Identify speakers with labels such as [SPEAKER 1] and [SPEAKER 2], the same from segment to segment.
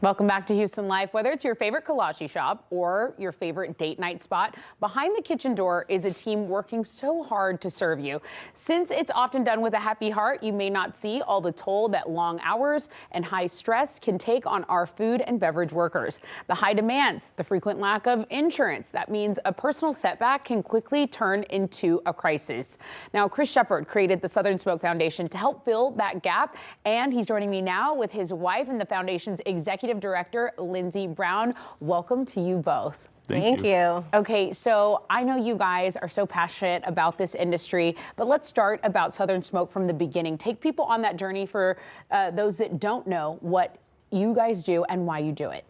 [SPEAKER 1] Welcome back to Houston Life. Whether it's your favorite kolache shop or your favorite date night spot, behind the kitchen door is a team working so hard to serve you. Since it's often done with a happy heart, you may not see all the toll that long hours and high stress can take on our food and beverage workers. The high demands, the frequent lack of insurance, that means a personal setback can quickly turn into a crisis. Now, Chris Shepard created the Southern Smoke Foundation to help fill that gap, and he's joining me now with his wife and the foundation's executive director, Lindsay Brown. Welcome to you both.
[SPEAKER 2] Thank you.
[SPEAKER 1] Okay, so I know you guys are so passionate about this industry, but let's start about Southern Smoke from the beginning. Take people on that journey for those that don't know what you guys do and why you do it.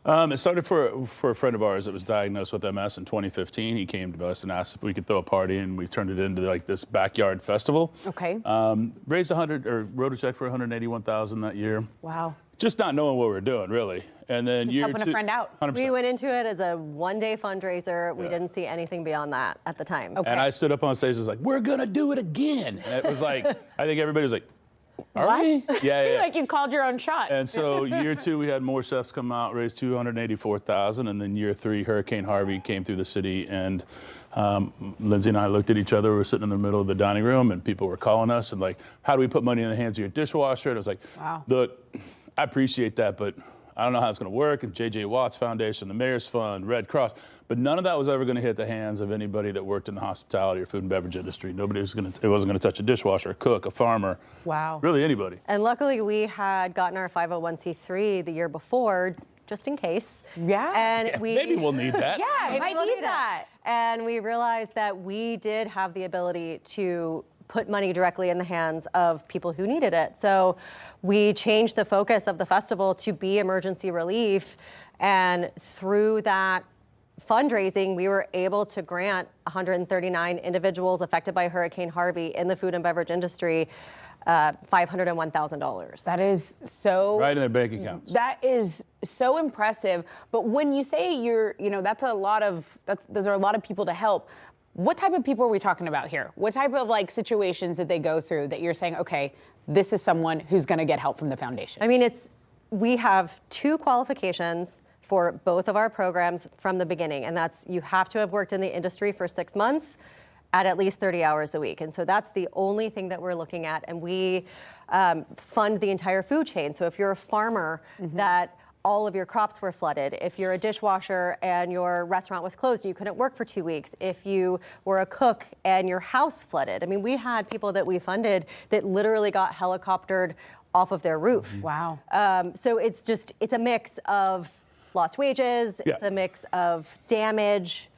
[SPEAKER 2] It started for a friend of ours that was diagnosed with MS in 2015. He came to us and asked if we could throw a party, and we turned it into like this backyard festival.
[SPEAKER 1] Okay.
[SPEAKER 2] Raised wrote a check for $181,000 that year.
[SPEAKER 1] Wow.
[SPEAKER 2] Just not knowing what we were doing, really. And then
[SPEAKER 1] just helping a friend out.
[SPEAKER 2] 100%.
[SPEAKER 3] We went into it as a one-day fundraiser. We didn't see anything beyond that at the time.
[SPEAKER 1] Okay.
[SPEAKER 2] And I stood up on stage and was like, "We're gonna do it again." And it was like, I think everybody was like, "Are
[SPEAKER 1] What?
[SPEAKER 2] we?" Yeah.
[SPEAKER 1] Like you called your own shot.
[SPEAKER 2] And so year two, we had more chefs come out, raised $284,000, and then year three, Hurricane Harvey came through the city, and Lindsay and I looked at each other. We were sitting in the middle of the dining room, and people were calling us and like, "How do we put money in the hands of your dishwasher?" And I was like,
[SPEAKER 1] wow.
[SPEAKER 2] "Look, I appreciate that, but I don't know how it's going to work." And J.J. Watts Foundation, the Mayor's Fund, Red Cross, but none of that was ever going to hit the hands of anybody that worked in the hospitality or food and beverage industry. It wasn't going to touch a dishwasher, a cook, a farmer.
[SPEAKER 1] Wow.
[SPEAKER 2] Really anybody.
[SPEAKER 3] And luckily, we had gotten our 501c3 the year before, just in case.
[SPEAKER 1] Yeah.
[SPEAKER 3] And
[SPEAKER 2] Maybe we'll need that.
[SPEAKER 1] Yeah,
[SPEAKER 3] Maybe
[SPEAKER 1] might
[SPEAKER 3] we'll
[SPEAKER 1] need that.
[SPEAKER 3] And we realized that we did have the ability to put money directly in the hands of people who needed it. So we changed the focus of the festival to be emergency relief. And through that fundraising, we were able to grant 139 individuals affected by Hurricane Harvey in the food and beverage industry $501,000.
[SPEAKER 1] That is so
[SPEAKER 2] right in their bank accounts.
[SPEAKER 1] That is so impressive. But when you say those are a lot of people to help. What type of people are we talking about here? What type of like situations did they go through that you're saying, okay, this is someone who's going to get help from the foundation?
[SPEAKER 3] I mean, we have two qualifications for both of our programs from the beginning, and that's you have to have worked in the industry for 6 months at least 30 hours a week. And so that's the only thing that we're looking at. And we fund the entire food chain. So if you're a farmer that all of your crops were flooded, if you're a dishwasher and your restaurant was closed and you couldn't work for 2 weeks, if you were a cook and your house flooded. I mean, we had people that we funded that literally got helicoptered off of their roof.
[SPEAKER 1] Wow.
[SPEAKER 3] So it's a mix of lost wages, it's a mix of damage.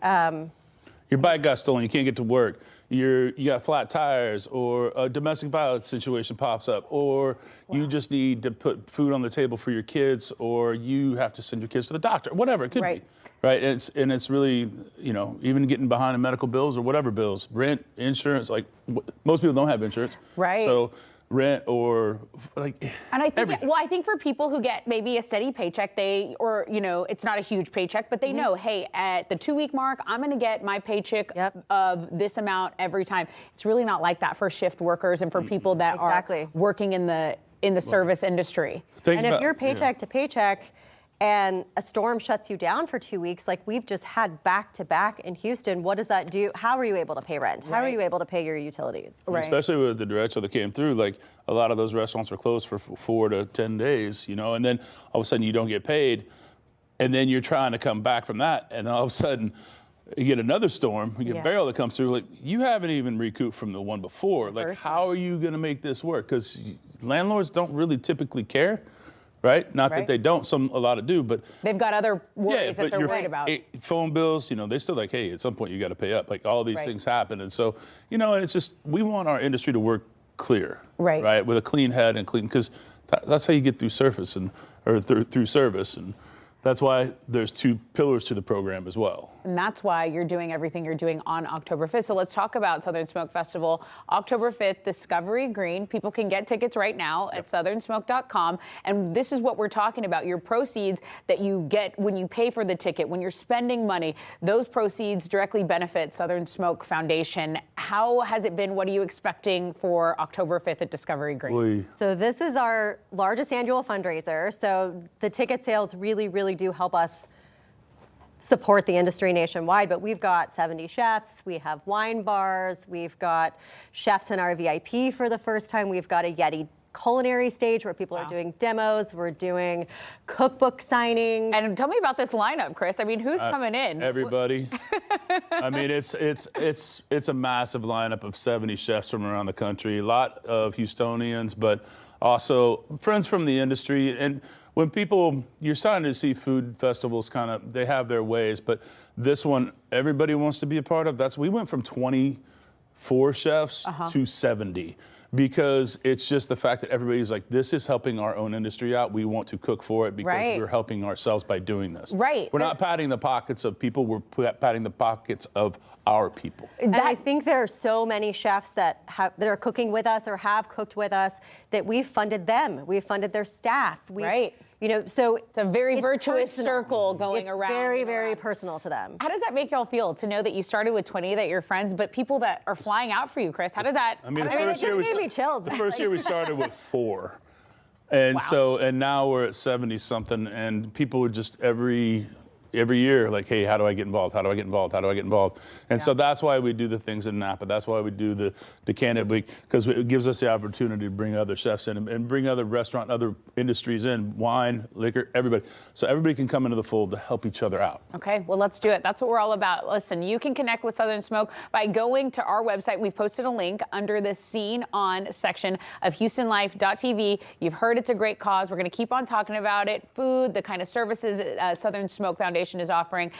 [SPEAKER 2] Your bike got stolen, you can't get to work. You got flat tires, or a domestic violence situation pops up, or you just need to put food on the table for your kids, or you have to send your kids to the doctor, whatever it could be. Right. And it's really, even getting behind in medical bills or whatever bills, rent, insurance, like most people don't have insurance.
[SPEAKER 1] Right.
[SPEAKER 2] So rent or like
[SPEAKER 1] and I think
[SPEAKER 2] everything.
[SPEAKER 1] I think for people who get maybe a steady paycheck, it's not a huge paycheck, but they know, hey, at the 2-week mark, I'm going to get my paycheck of this amount every time. It's really not like that for shift workers and for people that are working in the service industry.
[SPEAKER 3] And if you're paycheck to paycheck and a storm shuts you down for 2 weeks, like we've just had back-to-back in Houston, what does that do? How are you able to pay rent? How are you able to pay your utilities?
[SPEAKER 1] Right.
[SPEAKER 2] Especially with the derecho that came through, like a lot of those restaurants were closed for 4 to 10 days, and then all of a sudden you don't get paid, and then you're trying to come back from that, and then all of a sudden you get another storm, you get a barrel that comes through, like you haven't even recouped from the one before. Like how are you gonna make this work? Because landlords don't really typically care. Right? Not that they don't, a lot do, but
[SPEAKER 1] they've got other worries that they're worried about.
[SPEAKER 2] Phone bills, they still like, hey, at some point you got to pay up. Like all these things happen. And so, and it's just, we want our industry to work clear. Right? With a clean head and clean, because that's how you get through through service. And that's why there's 2 pillars to the program as well.
[SPEAKER 1] And that's why you're doing everything you're doing on October 5th. So let's talk about Southern Smoke Festival. October 5th, Discovery Green. People can get tickets right now at southernsmoke.com. And this is what we're talking about. Your proceeds that you get when you pay for the ticket, when you're spending money, those proceeds directly benefit Southern Smoke Foundation. How has it been? What are you expecting for October 5th at Discovery Green?
[SPEAKER 3] So this is our largest annual fundraiser. So the ticket sales really, really do help us support the industry nationwide, but we've got 70 chefs, we have wine bars, we've got chefs in our VIP for the first time, we've got a Yeti culinary stage where people are doing demos, we're doing cookbook signings.
[SPEAKER 1] And tell me about this lineup, Chris. I mean, who's coming in?
[SPEAKER 2] Everybody. I mean, it's a massive lineup of 70 chefs from around the country, a lot of Houstonians, but also friends from the industry. And when you're starting to see food festivals they have their ways, but this one, everybody wants to be a part of. We went from 24 chefs to 70 because it's just the fact that everybody's like, this is helping our own industry out. We want to cook for it because we're helping ourselves by doing this.
[SPEAKER 1] Right.
[SPEAKER 2] We're not patting the pockets of people, we're patting the pockets of our people.
[SPEAKER 3] And I think there are so many chefs that are cooking with us or have cooked with us that we've funded them. We've funded their staff. You know, so
[SPEAKER 1] it's a very virtuous
[SPEAKER 3] personal.
[SPEAKER 1] circle going
[SPEAKER 3] it's
[SPEAKER 1] around.
[SPEAKER 3] Very, very personal to them.
[SPEAKER 1] How does that make y'all feel to know that you started with 20, that you're friends, but people that are flying out for you, Chris? How did that?
[SPEAKER 2] I mean,
[SPEAKER 3] it just gave me chills.
[SPEAKER 2] The first year we started with 4. And and now we're at 70 something, and people would just every year, like, hey, how do I get involved? How do I get involved? How do I get involved? And so that's why we do the things in Napa. That's why we do the Candidate Week, because it gives us the opportunity to bring other chefs in and bring other other industries in, wine, liquor, everybody. So everybody can come into the fold to help each other out.
[SPEAKER 1] Okay, well, let's do it. That's what we're all about. Listen, you can connect with Southern Smoke by going to our website. We've posted a link under the Scene On section of HoustonLife.tv. You've heard it's a great cause. We're going to keep on talking about it. Food, the kind of services Southern Smoke Foundation is offering.